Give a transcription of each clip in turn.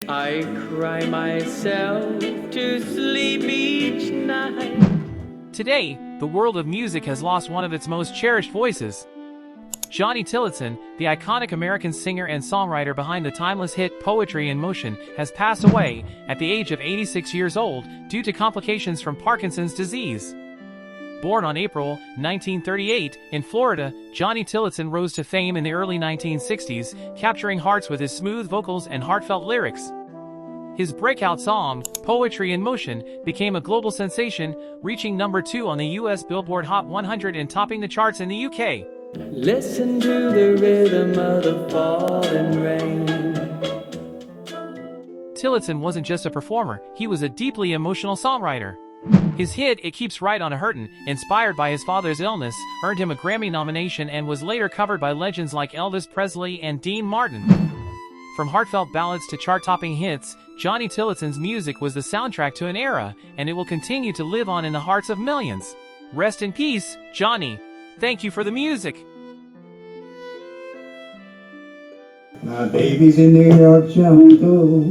I cry myself to sleep each night. Today, the world of music has lost one of its most cherished voices. Johnny Tillotson, the iconic American singer and songwriter behind the timeless hit Poetry in Motion, has passed away at the age of 86 years old due to complications from Parkinson's disease. Born on April 1938 in Florida, Johnny Tillotson rose to fame in the early 1960s, capturing hearts with his smooth vocals and heartfelt lyrics. His breakout song, Poetry in Motion, became a global sensation, reaching number 2 on the US Billboard Hot 100 and topping the charts in the UK. Listen to the rhythm of the falling rain. Tillotson wasn't just a performer, he was a deeply emotional songwriter. His hit, It Keeps Right on a Hurtin', inspired by his father's illness, earned him a Grammy nomination and was later covered by legends like Elvis Presley and Dean Martin. From heartfelt ballads to chart-topping hits, Johnny Tillotson's music was the soundtrack to an era, and it will continue to live on in the hearts of millions. Rest in peace, Johnny. Thank you for the music. My baby's in New York jungle.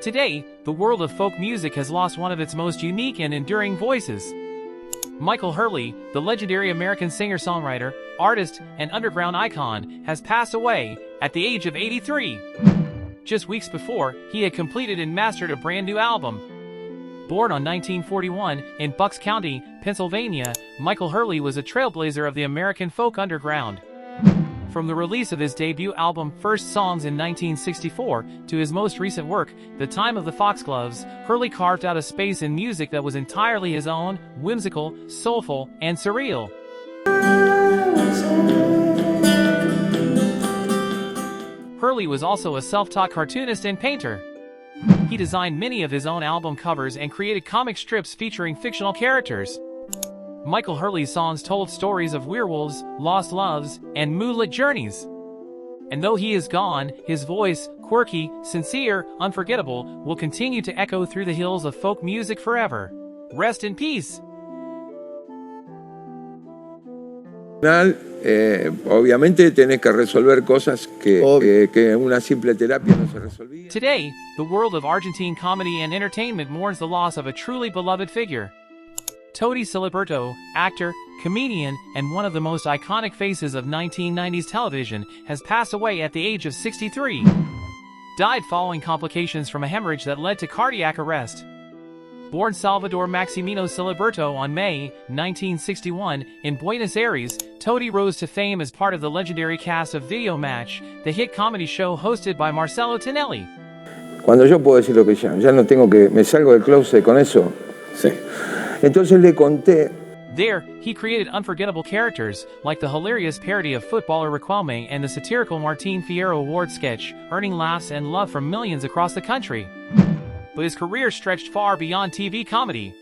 Today, the world of folk music has lost one of its most unique and enduring voices. Michael Hurley, the legendary American singer-songwriter, artist, and underground icon, has passed away at the age of 83. Just weeks before, he had completed and mastered a brand new album. Born on 1941 in Bucks County, Pennsylvania, Michael Hurley was a trailblazer of the American folk underground. From the release of his debut album First Songs in 1964 to his most recent work, The Time of the Foxgloves, Hurley carved out a space in music that was entirely his own, whimsical, soulful, and surreal. Hurley was also a self-taught cartoonist and painter. He designed many of his own album covers and created comic strips featuring fictional characters. Michael Hurley's songs told stories of werewolves, lost loves, and moonlit journeys. And though he is gone, his voice, quirky, sincere, unforgettable, will continue to echo through the hills of folk music forever. Rest in peace. Obviamente tenés que resolver cosas que una simple terapia no se resolvía. Today, the world of Argentine comedy and entertainment mourns the loss of a truly beloved figure. Toti Ciliberto, actor, comedian, and one of the most iconic faces of 1990s television, has passed away at the age of 63. Died following complications from a hemorrhage that led to cardiac arrest. Born Salvador Maximino Ciliberto on May 1961 in Buenos Aires, Toti rose to fame as part of the legendary cast of Video Match, the hit comedy show hosted by Marcello Tinelli. Cuando yo puedo decir lo que ya no tengo que, me salgo del closet con eso. Sí. Entonces le conté. There, he created unforgettable characters, like the hilarious parody of footballer Riquelme and the satirical Martin Fierro Award sketch, earning laughs and love from millions across the country. But his career stretched far beyond TV comedy.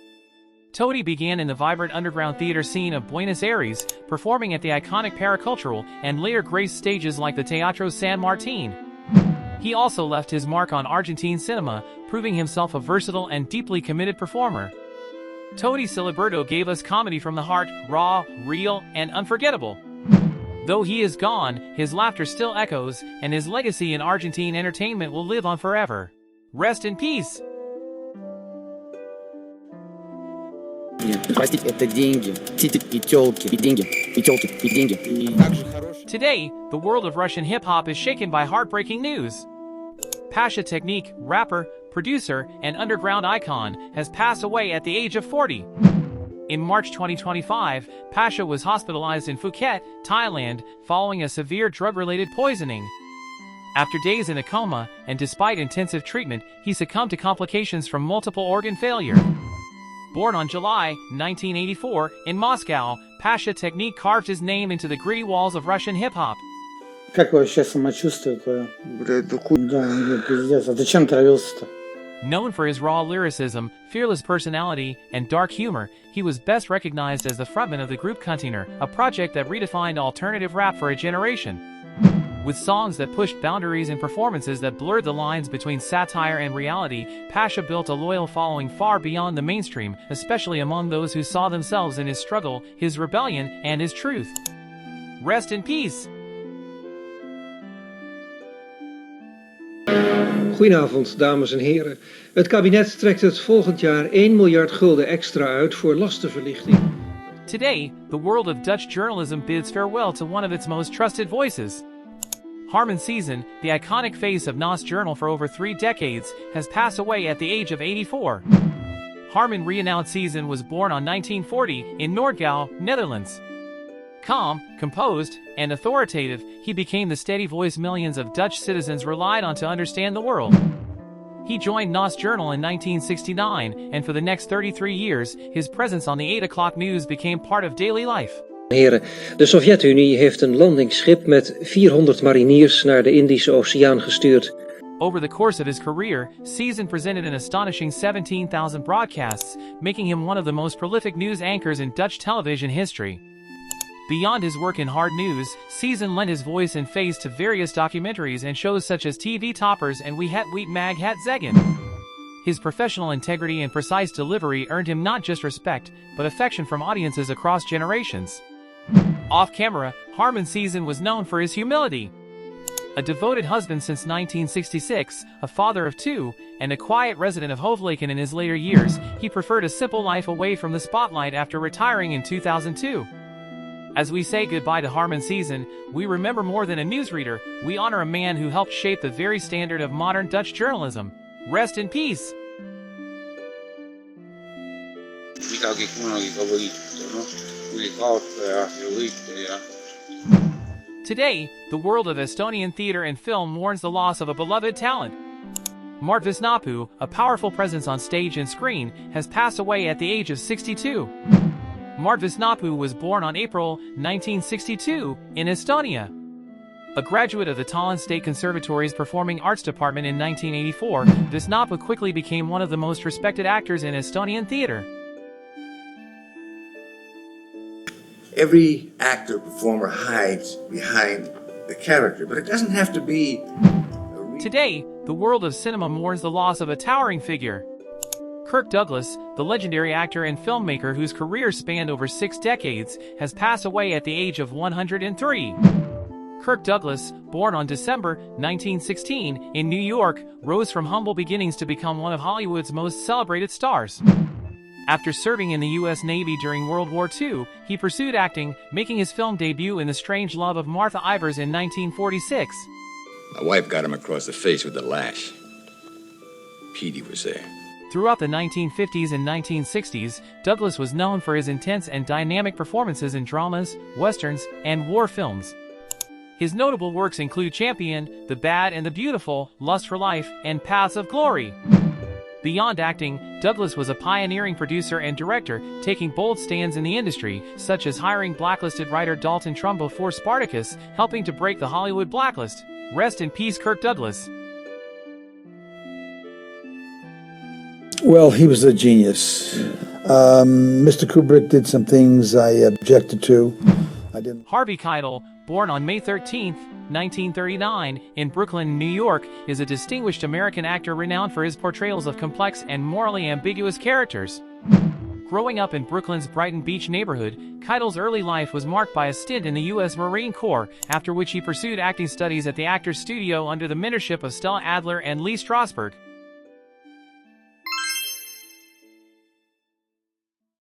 Toti began in the vibrant underground theater scene of Buenos Aires, performing at the iconic Paracultural and later graced stages like the Teatro San Martin. He also left his mark on Argentine cinema, proving himself a versatile and deeply committed performer. Toti Ciliberto gave us comedy from the heart, raw, real, and unforgettable. Though he is gone, his laughter still echoes, and his legacy in Argentine entertainment will live on forever. Rest in peace. Today, the world of Russian hip-hop is shaken by heartbreaking news. Pasha Technique, rapper, producer, and underground icon, has passed away at the age of 40. In March 2025, Pasha was hospitalized in Phuket, Thailand, following a severe drug-related poisoning. After days in a coma, and despite intensive treatment, he succumbed to complications from multiple organ failure. Born on July 1984 in Moscow, Pasha Technique carved his name into the gritty walls of Russian hip-hop. Как вообще самочувствие твое? Да, пиздец. А ты чем травился-то? Known for his raw lyricism, fearless personality, and dark humor, he was best recognized as the frontman of the group Container, a project that redefined alternative rap for a generation. With songs that pushed boundaries and performances that blurred the lines between satire and reality, Pasha built a loyal following far beyond the mainstream, especially among those who saw themselves in his struggle, his rebellion, and his truth. Rest in peace. Goedenavond, dames en heren. Het kabinet trekt het volgend jaar 1 miljard gulden extra uit voor lastenverlichting. Today, the world of Dutch journalism bids farewell to one of its most trusted voices. Harmen Siezen, the iconic face of NOS Journaal for over 3 decades, has passed away at the age of 84. Harmen Siezen was born on 1940 in Noordgouw, Netherlands. Calm, composed, and authoritative, he became the steady voice millions of Dutch citizens relied on to understand the world. He joined NOS Journaal in 1969, and for the next 33 years, his presence on the 8 o'clock news became part of daily life. Heren, de Sovjet-Unie heeft een landingsschip met 400 mariniers naar de Indische Oceaan gestuurd. Over the course of his career, Siezen presented an astonishing 17,000 broadcasts, making him one of the most prolific news anchors in Dutch television history. Beyond his work in hard news, Siezen lent his voice and face to various documentaries and shows such as TV Toppers and Wie het weet mag het zeggen. His professional integrity and precise delivery earned him not just respect, but affection from audiences across generations. Off-camera, Harmen Siezen was known for his humility. A devoted husband since 1966, a father of 2, and a quiet resident of Hoofdlaken in his later years, he preferred a simple life away from the spotlight after retiring in 2002. As we say goodbye to Harmen Siezen, we remember more than a newsreader, we honor a man who helped shape the very standard of modern Dutch journalism. Rest in peace. Today, the world of Estonian theater and film mourns the loss of a beloved talent. Märt Visnapuu, a powerful presence on stage and screen, has passed away at the age of 62. Märt Visnapuu was born on April 1962 in Estonia. A graduate of the Tallinn State Conservatory's Performing Arts Department in 1984, Visnapuu quickly became one of the most respected actors in Estonian theater. Every actor, performer hides behind the character, but it doesn't have to be Today, the world of cinema mourns the loss of a towering figure. Kirk Douglas, the legendary actor and filmmaker whose career spanned over 6 decades, has passed away at the age of 103. Kirk Douglas, born on December 1916 in New York, rose from humble beginnings to become one of Hollywood's most celebrated stars. After serving in the U.S. Navy during World War II, he pursued acting, making his film debut in The Strange Love of Martha Ivers in 1946. My wife got him across the face with a lash. Petey was there. Throughout the 1950s and 1960s, Douglas was known for his intense and dynamic performances in dramas, westerns, and war films. His notable works include Champion, The Bad and the Beautiful, Lust for Life, and Paths of Glory. Beyond acting, Douglas was a pioneering producer and director, taking bold stands in the industry, such as hiring blacklisted writer Dalton Trumbo for Spartacus, helping to break the Hollywood blacklist. Rest in peace, Kirk Douglas. Well, he was a genius. Mr. Kubrick did some things I objected to. Harvey Keitel, born on May 13, 1939, in Brooklyn, New York, is a distinguished American actor renowned for his portrayals of complex and morally ambiguous characters. Growing up in Brooklyn's Brighton Beach neighborhood, Keitel's early life was marked by a stint in the U.S. Marine Corps, after which he pursued acting studies at the Actors Studio under the mentorship of Stella Adler and Lee Strasberg.